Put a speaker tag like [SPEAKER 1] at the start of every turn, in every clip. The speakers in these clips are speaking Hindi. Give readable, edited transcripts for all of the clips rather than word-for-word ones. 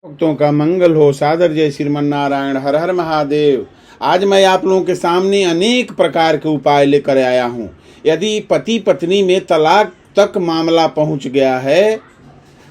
[SPEAKER 1] भक्तों का मंगल हो। सादर जय श्रीमन्नारायण। हर हर महादेव। आज मैं आप लोगों के सामने अनेक प्रकार के उपाय लेकर आया हूँ। यदि पति पत्नी में तलाक तक मामला पहुँच गया है,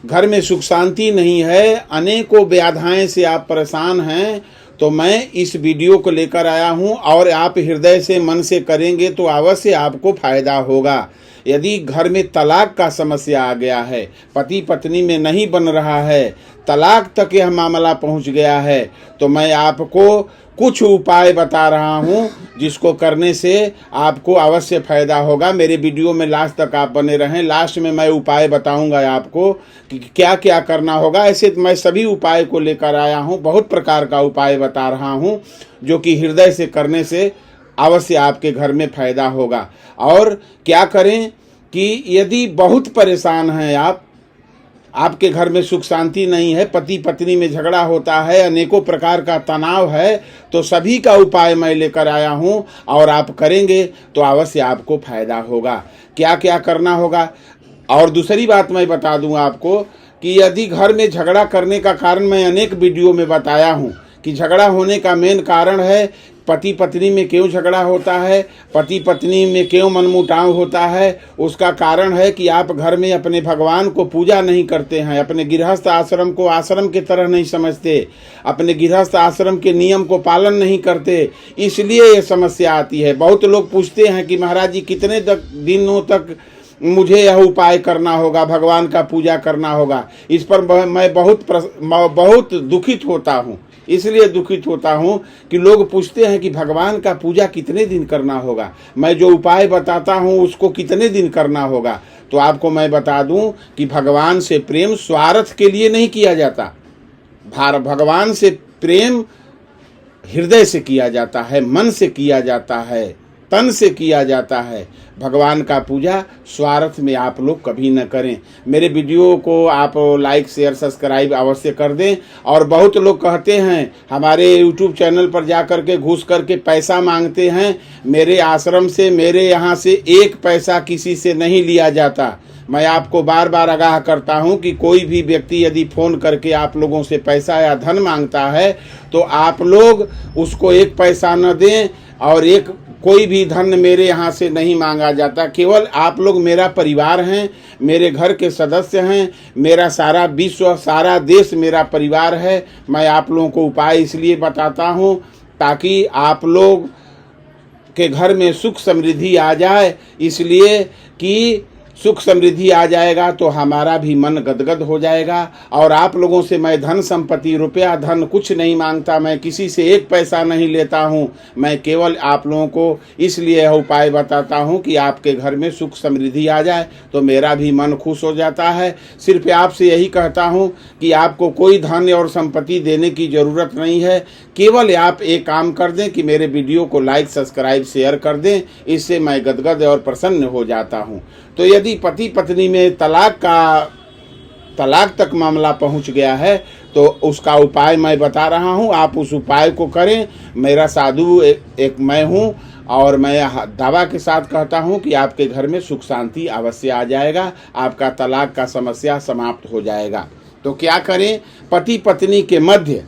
[SPEAKER 1] घर में सुख शांति नहीं है, अनेकों व्याधाएं से आप परेशान हैं, तो मैं इस वीडियो को लेकर आया हूं और आप हृदय से मन से करेंगे तो अवश्य आपको फायदा होगा। यदि घर में तलाक का समस्या आ गया है, पति पत्नी में नहीं बन रहा है, तलाक तक यह मामला पहुंच गया है, तो मैं आपको कुछ उपाय बता रहा हूं जिसको करने से आपको अवश्य फायदा होगा। मेरे वीडियो में लास्ट तक आप बने रहें। लास्ट में मैं उपाय बताऊंगा आपको कि क्या क्या करना होगा। ऐसे मैं सभी उपाय को लेकर आया हूं, बहुत प्रकार का उपाय बता रहा हूं जो कि हृदय से करने से अवश्य आपके घर में फायदा होगा। और क्या करें कि यदि बहुत परेशान हैं आपके घर में सुख शांति नहीं है, पति पत्नी में झगड़ा होता है, अनेकों प्रकार का तनाव है, तो सभी का उपाय मैं लेकर आया हूं और आप करेंगे तो अवश्य आपको फायदा होगा। क्या क्या करना होगा। और दूसरी बात मैं बता दूं आपको कि यदि घर में झगड़ा करने का कारण मैं अनेक वीडियो में बताया हूं कि झगड़ा होने का मेन कारण है पति पत्नी में क्यों झगड़ा होता है, पति पत्नी में क्यों मनमुटाव होता है। उसका कारण है कि आप घर में अपने भगवान को पूजा नहीं करते हैं, अपने गृहस्थ आश्रम को आश्रम की तरह नहीं समझते, अपने गृहस्थ आश्रम के नियम को पालन नहीं करते, इसलिए ये समस्या आती है। बहुत लोग पूछते हैं कि महाराज जी कितने दिनों तक मुझे यह उपाय करना होगा, भगवान का पूजा करना होगा। इस पर मैं बहुत दुखित होता हूँ। इसलिए दुखित होता हूँ कि लोग पूछते हैं कि भगवान का पूजा कितने दिन करना होगा, मैं जो उपाय बताता हूँ उसको कितने दिन करना होगा। तो आपको मैं बता दूं कि भगवान से प्रेम स्वार्थ के लिए नहीं किया जाता। भगवान से प्रेम हृदय से किया जाता है, मन से किया जाता है, तन से किया जाता है। भगवान का पूजा स्वार्थ में आप लोग कभी न करें। मेरे वीडियो को आप लाइक शेयर सब्सक्राइब अवश्य कर दें। और बहुत लोग कहते हैं हमारे यूट्यूब चैनल पर जा कर के घुस करके पैसा मांगते हैं। मेरे आश्रम से, मेरे यहाँ से एक पैसा किसी से नहीं लिया जाता। मैं आपको बार बार आगाह करता हूं कि कोई भी व्यक्ति यदि फ़ोन करके आप लोगों से पैसा या धन मांगता है तो आप लोग उसको एक पैसा न दें और कोई भी धन मेरे यहाँ से नहीं मांगा जाता। केवल आप लोग मेरा परिवार हैं, मेरे घर के सदस्य हैं, मेरा सारा विश्व, सारा देश मेरा परिवार है। मैं आप लोगों को उपाय इसलिए बताता हूँ ताकि आप लोग के घर में सुख समृद्धि आ जाए, इसलिए कि सुख समृद्धि आ जाएगा तो हमारा भी मन गदगद हो जाएगा। और आप लोगों से मैं धन संपत्ति, रुपया धन कुछ नहीं मांगता, मैं किसी से एक पैसा नहीं लेता हूं। मैं केवल आप लोगों को इसलिए यह उपाय बताता हूं कि आपके घर में सुख समृद्धि आ जाए तो मेरा भी मन खुश हो जाता है। सिर्फ आपसे यही कहता हूं कि आपको कोई धन और संपत्ति देने की ज़रूरत नहीं है। केवल आप एक काम कर दें कि मेरे वीडियो को लाइक सब्सक्राइब शेयर कर दें, इससे मैं गदगद और प्रसन्न हो जाता हूं। तो यदि पति पत्नी में तलाक तक मामला पहुंच गया है तो उसका उपाय मैं बता रहा हूं, आप उस उपाय को करें। मेरा साधु एक मैं हूं और मैं दावा के साथ कहता हूं कि आपके घर में सुख शांति अवश्य आ जाएगा, आपका तलाक का समस्या समाप्त हो जाएगा। तो क्या करें, पति पत्नी के मध्य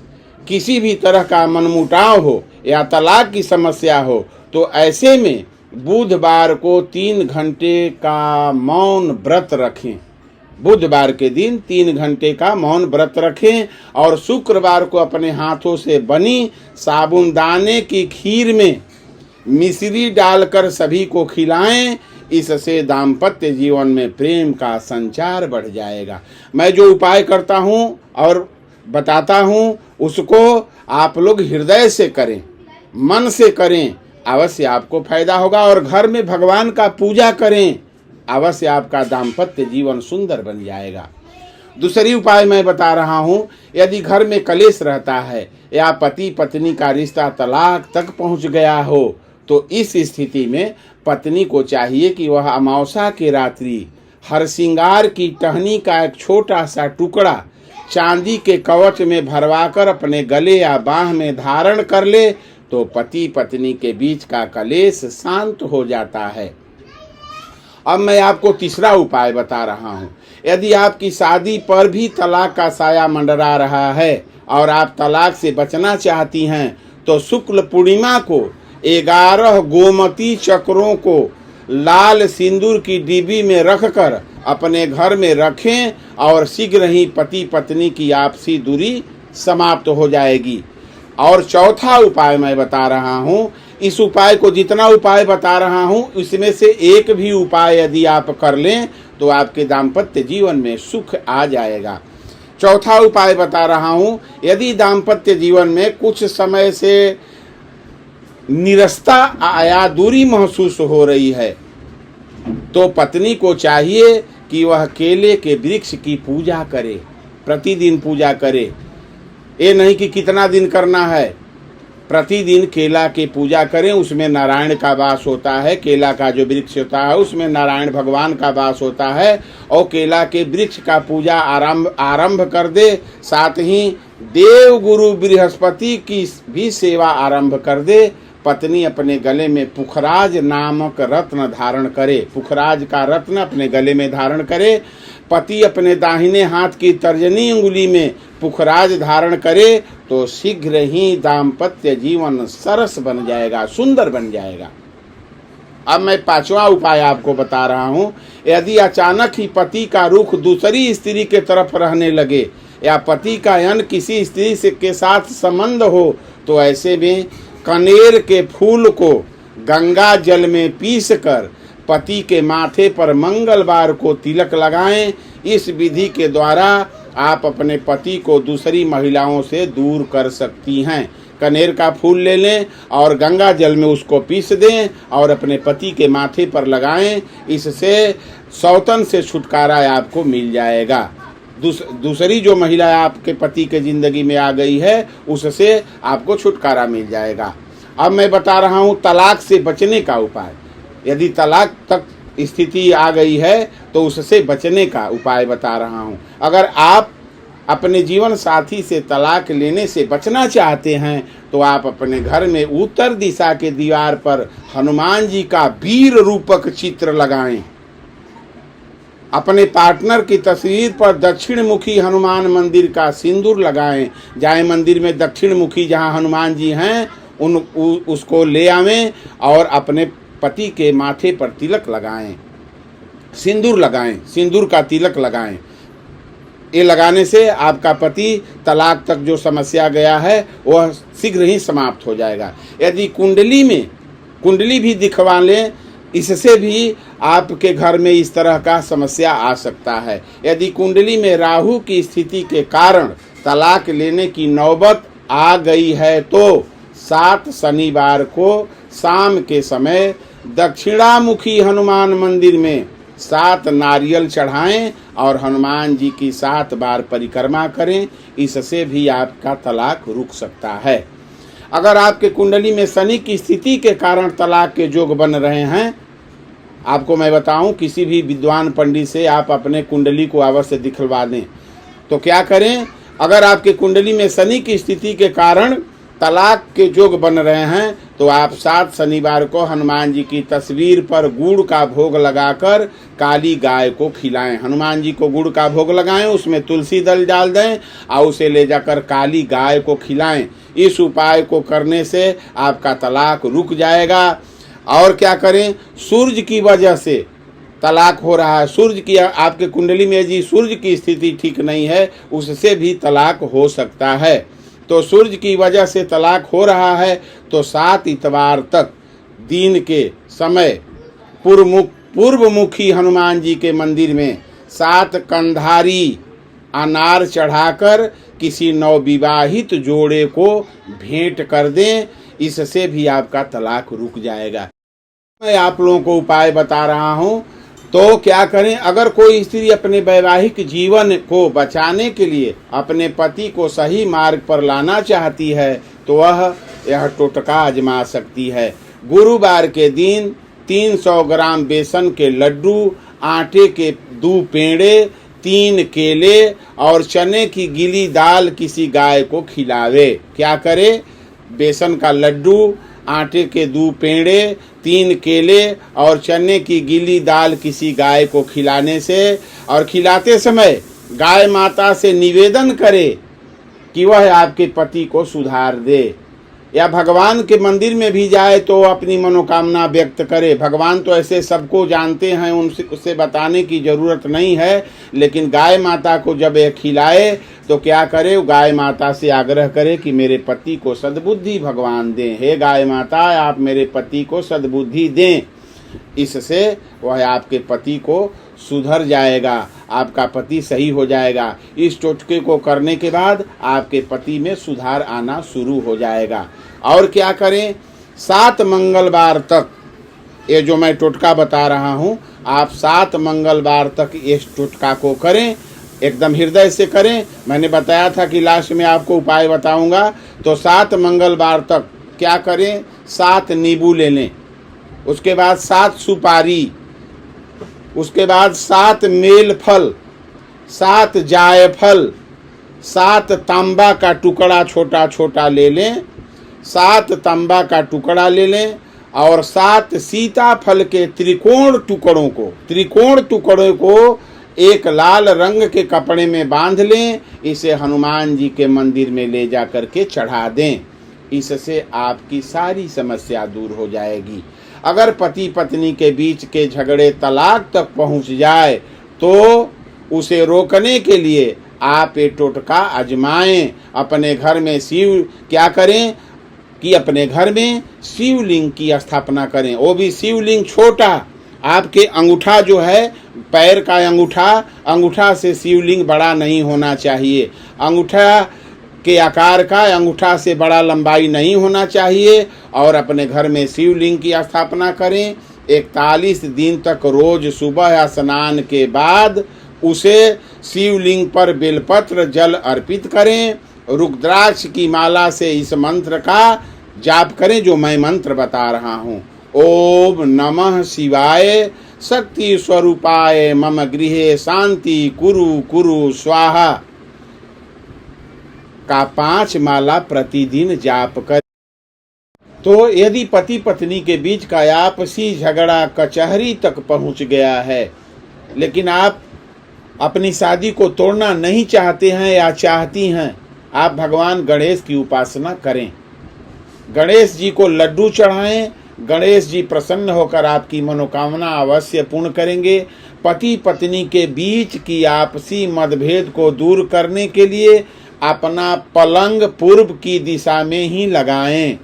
[SPEAKER 1] किसी भी तरह का मनमुटाव हो या तलाक की समस्या हो तो ऐसे में बुधवार को 3 घंटे का मौन व्रत रखें। बुधवार के दिन 3 घंटे का मौन व्रत रखें और शुक्रवार को अपने हाथों से बनी साबूनदाने की खीर में मिश्री डालकर सभी को खिलाएं। इससे दाम्पत्य जीवन में प्रेम का संचार बढ़ जाएगा। मैं जो उपाय करता हूं और बताता हूं उसको आप लोग हृदय से करें, मन से करें, अवश्य आपको फायदा होगा। और घर में भगवान का पूजा करें, अवश्य आपका दाम्पत्य जीवन सुंदर बन जाएगा। दूसरी उपाय मैं बता रहा हूं, यदि घर में कलेश रहता है या पति पत्नी का रिश्ता तलाक तक पहुंच गया हो तो इस स्थिति में पत्नी को चाहिए कि वह अमावस्या की रात्रि हरसिंगार की टहनी का एक छोटा सा टुकड़ा चांदी के कवच में भरवाकर अपने गले या बाह में धारण कर ले तो पति पत्नी के बीच का कलेश शांत हो जाता है। अब मैं आपको तीसरा उपाय बता रहा हूं। यदि आपकी शादी पर भी तलाक का साया मंडरा रहा है और आप तलाक से बचना चाहती हैं तो शुक्ल पूर्णिमा को 11 गोमती चक्रों को लाल सिंदूर की डिब्बी में रखकर अपने घर में रखें और शीघ्र ही पति पत्नी की आपसी दूरी समाप्त हो जाएगी। और चौथा उपाय मैं बता रहा हूँ, इस उपाय को जितना उपाय बता रहा हूँ इसमें से एक भी उपाय यदि आप कर लें तो आपके दाम्पत्य जीवन में सुख आ जाएगा। चौथा उपाय बता रहा हूँ, यदि दाम्पत्य जीवन में कुछ समय से निरस्ता या दूरी महसूस हो रही है तो पत्नी को चाहिए कि वह केले के वृक्ष की पूजा करे, प्रतिदिन पूजा करे। ये नहीं कि कितना दिन करना है, प्रतिदिन केला की पूजा करें। उसमें नारायण का वास होता है। केला का जो वृक्ष होता है उसमें नारायण भगवान का वास होता है। और केला के वृक्ष का पूजा आरंभ कर दे, साथ ही देव गुरु बृहस्पति की भी सेवा आरंभ कर दे। पत्नी अपने गले में पुखराज नामक रत्न धारण करे, पुखराज का रत्न अपने गले में धारण करे। पति अपने दाहिने हाथ की तर्जनी अंगुली में पुखराज धारण करे तो शीघ्र ही दाम्पत्य जीवन सरस बन जाएगा, सुंदर बन जाएगा। अब मैं पांचवा उपाय आपको बता रहा हूँ। यदि अचानक ही पति का रुख दूसरी स्त्री के तरफ रहने लगे या पति का अन्य किसी स्त्री से के साथ संबंध हो तो ऐसे में कनेर के फूल को गंगा जल में पीसकर पति के माथे पर मंगलवार को तिलक लगाएं। इस विधि के द्वारा आप अपने पति को दूसरी महिलाओं से दूर कर सकती हैं। कनेर का फूल ले लें और गंगा जल में उसको पीस दें और अपने पति के माथे पर लगाएं। इससे सौतन से छुटकारा आपको मिल जाएगा। दूसरी जो महिला आपके पति के जिंदगी में आ गई है उससे आपको छुटकारा मिल जाएगा। अब मैं बता रहा हूँ तलाक से बचने का उपाय। यदि तलाक तक स्थिति आ गई है तो उससे बचने का उपाय बता रहा हूँ। अगर आप अपने जीवन साथी से तलाक लेने से बचना चाहते हैं तो आप अपने घर में उत्तर दिशा के दीवार पर हनुमान जी का वीर रूपक चित्र लगाएं। अपने पार्टनर की तस्वीर पर दक्षिण मुखी हनुमान मंदिर का सिंदूर लगाएं। जाए मंदिर में दक्षिण मुखी जहां हनुमान जी हैं उसको ले आवें और अपने पति के माथे पर तिलक लगाएं, सिंदूर लगाएं, सिंदूर का तिलक लगाएं। ये लगाने से आपका पति तलाक तक जो समस्या गया है वह शीघ्र ही समाप्त हो जाएगा। यदि कुंडली भी दिखवा लें, इससे भी आपके घर में इस तरह का समस्या आ सकता है। यदि कुंडली में राहु की स्थिति के कारण तलाक लेने की नौबत आ गई है तो 7 शनिवार को शाम के समय दक्षिणामुखी हनुमान मंदिर में 7 नारियल चढ़ाएं और हनुमान जी की 7 बार परिक्रमा करें। इससे भी आपका तलाक रुक सकता है। अगर आपके कुंडली में शनि की स्थिति के कारण तलाक के योग बन रहे हैं, आपको मैं बताऊं, किसी भी विद्वान पंडित से आप अपने कुंडली को अवश्य दिखलवा दें। तो क्या करें, अगर आपके कुंडली में शनि की स्थिति के कारण तलाक के योग बन रहे हैं तो आप 7 शनिवार को हनुमान जी की तस्वीर पर गुड़ का भोग लगाकर काली गाय को खिलाएं। हनुमान जी को गुड़ का भोग लगाएं, उसमें तुलसी दल डाल दें और उसे ले जाकर काली गाय को खिलाएं। इस उपाय को करने से आपका तलाक रुक जाएगा। और क्या करें, सूर्य की वजह से तलाक हो रहा है, सूर्य की आपके कुंडली में यदि सूर्य की स्थिति ठीक नहीं है उससे भी तलाक हो सकता है। तो सूर्य की वजह से तलाक हो रहा है तो 7 इतवार तक दिन के समय पूर्वमुखी हनुमान जी के मंदिर में 7 कंधारी अनार चढ़ाकर किसी नवविवाहित जोड़े को भेंट कर दें। इससे भी आपका तलाक रुक जाएगा। मैं आप लोगों को उपाय बता रहा हूं, तो क्या करें। अगर कोई स्त्री अपने वैवाहिक जीवन को बचाने के लिए अपने पति को सही मार्ग पर लाना चाहती है तो वह यह टोटका आजमा सकती है। गुरुवार के दिन 300 ग्राम बेसन के लड्डू, आटे के 2 पेड़े, 3 केले और चने की गीली दाल किसी गाय को खिलावे। क्या करे, बेसन का लड्डू, आटे के 2 पेड़े, 3 केले और चने की गीली दाल किसी गाय को खिलाने से, और खिलाते समय गाय माता से निवेदन करे कि वह आपके पति को सुधार दे। या भगवान के मंदिर में भी जाए तो अपनी मनोकामना व्यक्त करे। भगवान तो ऐसे सबको जानते हैं, उससे बताने की जरूरत नहीं है। लेकिन गाय माता को जब यह खिलाए तो क्या करे, गाय माता से आग्रह करे कि मेरे पति को सद्बुद्धि भगवान दें। हे गाय माता, आप मेरे पति को सद्बुद्धि दें। इससे वह आपके पति को सुधर जाएगा, आपका पति सही हो जाएगा। इस टोटके को करने के बाद आपके पति में सुधार आना शुरू हो जाएगा। और क्या करें, 7 मंगलवार तक, ये जो मैं टोटका बता रहा हूँ, आप 7 मंगलवार तक इस टोटका को करें, एकदम हृदय से करें। मैंने बताया था कि लास्ट में आपको उपाय बताऊंगा। तो 7 मंगलवार तक क्या करें, 7 नींबू ले लें, उसके बाद 7 सुपारी, उसके बाद 7 मेल फल, 7 जायफल, 7 तांबा का टुकड़ा छोटा छोटा ले लें, 7 तांबा का टुकड़ा ले लें, और 7 सीताफल के त्रिकोण टुकड़ों को एक लाल रंग के कपड़े में बांध लें। इसे हनुमान जी के मंदिर में ले जा करके चढ़ा दें। इससे आपकी सारी समस्या दूर हो जाएगी। अगर पति पत्नी के बीच के झगड़े तलाक तक पहुंच जाए तो उसे रोकने के लिए आप ये टोटका आजमाएं। अपने घर में क्या करें कि अपने घर में शिवलिंग की स्थापना करें। वो भी शिवलिंग छोटा, आपके अंगूठा जो है, पैर का अंगूठा से शिवलिंग बड़ा नहीं होना चाहिए। अंगूठा के आकार का, अंगूठा से बड़ा लंबाई नहीं होना चाहिए। और अपने घर में शिवलिंग की स्थापना करें। 41 दिन तक रोज सुबह स्नान के बाद उसे शिवलिंग पर बेलपत्र जल अर्पित करें। रुद्राक्ष की माला से इस मंत्र का जाप करें जो मैं मंत्र बता रहा हूँ। ओम नमः शिवाय शक्ति स्वरूपाय मम गृहे शांति कुरु कुरु स्वाहा का 5 माला प्रतिदिन जाप करें। तो यदि पति पत्नी के बीच का आपसी झगड़ा कचहरी तक पहुंच गया है, लेकिन आप अपनी शादी को तोड़ना नहीं चाहते हैं या चाहती हैं, आप भगवान गणेश की उपासना करें। गणेश जी को लड्डू चढ़ाएं। गणेश जी प्रसन्न होकर आपकी मनोकामना अवश्य पूर्ण करेंगे। पति पत्नी के बीच की आपसी मतभेद को दूर करने के लिए अपना पलंग पूर्व की दिशा में ही लगाएं।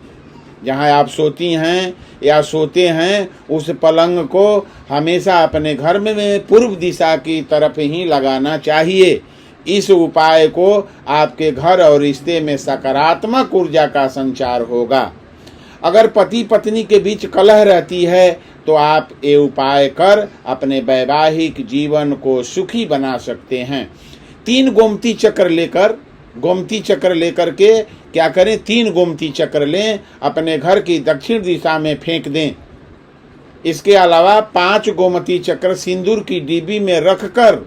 [SPEAKER 1] जहां आप सोती हैं या सोते हैं, उस पलंग को हमेशा अपने घर में पूर्व दिशा की तरफ ही लगाना चाहिए। इस उपाय को आपके घर और रिश्ते में सकारात्मक ऊर्जा का संचार होगा। अगर पति पत्नी के बीच कलह रहती है तो आप ये उपाय कर अपने वैवाहिक जीवन को सुखी बना सकते हैं। 3 गोमती चक्र लेकर के क्या करें, 3 गोमती चक्र लें, अपने घर की दक्षिण दिशा में फेंक दें। इसके अलावा 5 गोमती चक्र सिंदूर की डिब्बी में रखकर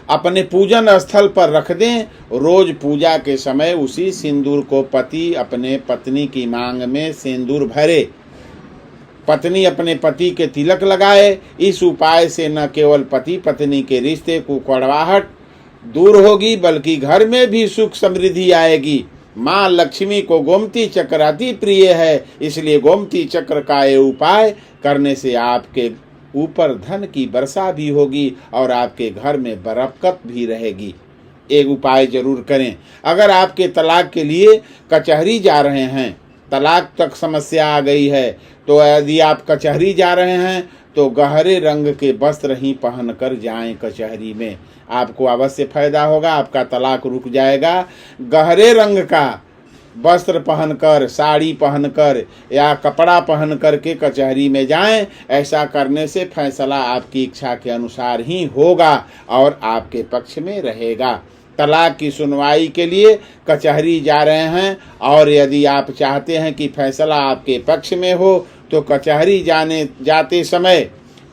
[SPEAKER 1] अपने पूजन स्थल पर रख दें। रोज पूजा के समय उसी सिंदूर को पति अपने पत्नी की मांग में सिंदूर भरे, पत्नी अपने पति के तिलक लगाए। इस उपाय से न केवल पति पत्नी के रिश्ते को कड़वाहट दूर होगी, बल्कि घर में भी सुख समृद्धि आएगी। माँ लक्ष्मी को गोमती चक्र अति प्रिय है, इसलिए गोमती चक्र का ये उपाय करने से आपके ऊपर धन की वर्षा भी होगी और आपके घर में बरकत भी रहेगी। एक उपाय जरूर करें। अगर आपके तलाक के लिए कचहरी जा रहे हैं, तलाक तक समस्या आ गई है, तो यदि आप कचहरी जा रहे हैं तो गहरे रंग के वस्त्र ही पहनकर जाएं कचहरी में, आपको अवश्य फायदा होगा, आपका तलाक रुक जाएगा। गहरे रंग का वस्त्र पहनकर, साड़ी पहनकर या कपड़ा पहन करके कचहरी में जाएं। ऐसा करने से फैसला आपकी इच्छा के अनुसार ही होगा और आपके पक्ष में रहेगा। तलाक की सुनवाई के लिए कचहरी जा रहे हैं और यदि आप चाहते हैं कि फैसला आपके पक्ष में हो तो कचहरी जाते समय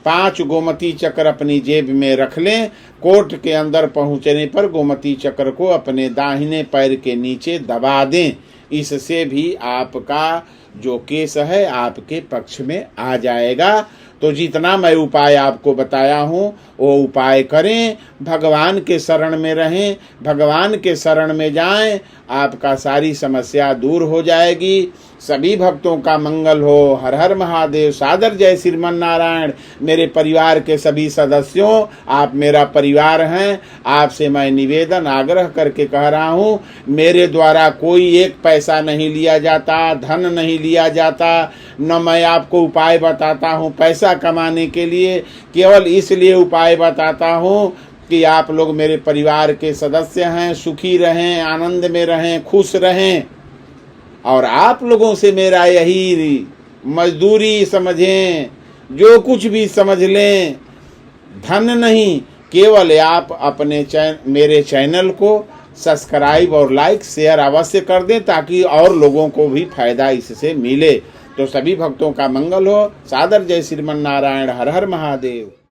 [SPEAKER 1] 5 गोमती चक्र अपनी जेब में रख लें। कोर्ट के अंदर पहुंचने पर गोमती चक्र को अपने दाहिने पैर के नीचे दबा दें। इससे भी आपका जो केस है आपके पक्ष में आ जाएगा। तो जितना मैं उपाय आपको बताया हूँ वो उपाय करें, भगवान के शरण में रहें, भगवान के शरण में जाएं, आपका सारी समस्या दूर हो जाएगी। सभी भक्तों का मंगल हो। हर हर महादेव। सादर जय श्रीमन नारायण। मेरे परिवार के सभी सदस्यों, आप मेरा परिवार हैं। आपसे मैं निवेदन आग्रह करके कह रहा हूँ, मेरे द्वारा कोई एक पैसा नहीं लिया जाता, धन नहीं लिया जाता, न मैं आपको उपाय बताता हूँ पैसा कमाने के लिए, केवल इसलिए उपाय बताता हूँ कि आप लोग मेरे परिवार के सदस्य हैं, सुखी रहें, आनंद में रहें, खुश रहें। और आप लोगों से मेरा यही मजदूरी समझें, जो कुछ भी समझ लें, धन नहीं, केवल आप अपने मेरे चैनल को सब्सक्राइब और लाइक शेयर अवश्य कर दें ताकि और लोगों को भी फायदा इससे मिले। तो सभी भक्तों का मंगल हो। सादर जय श्रीमन नारायण। हर हर महादेव।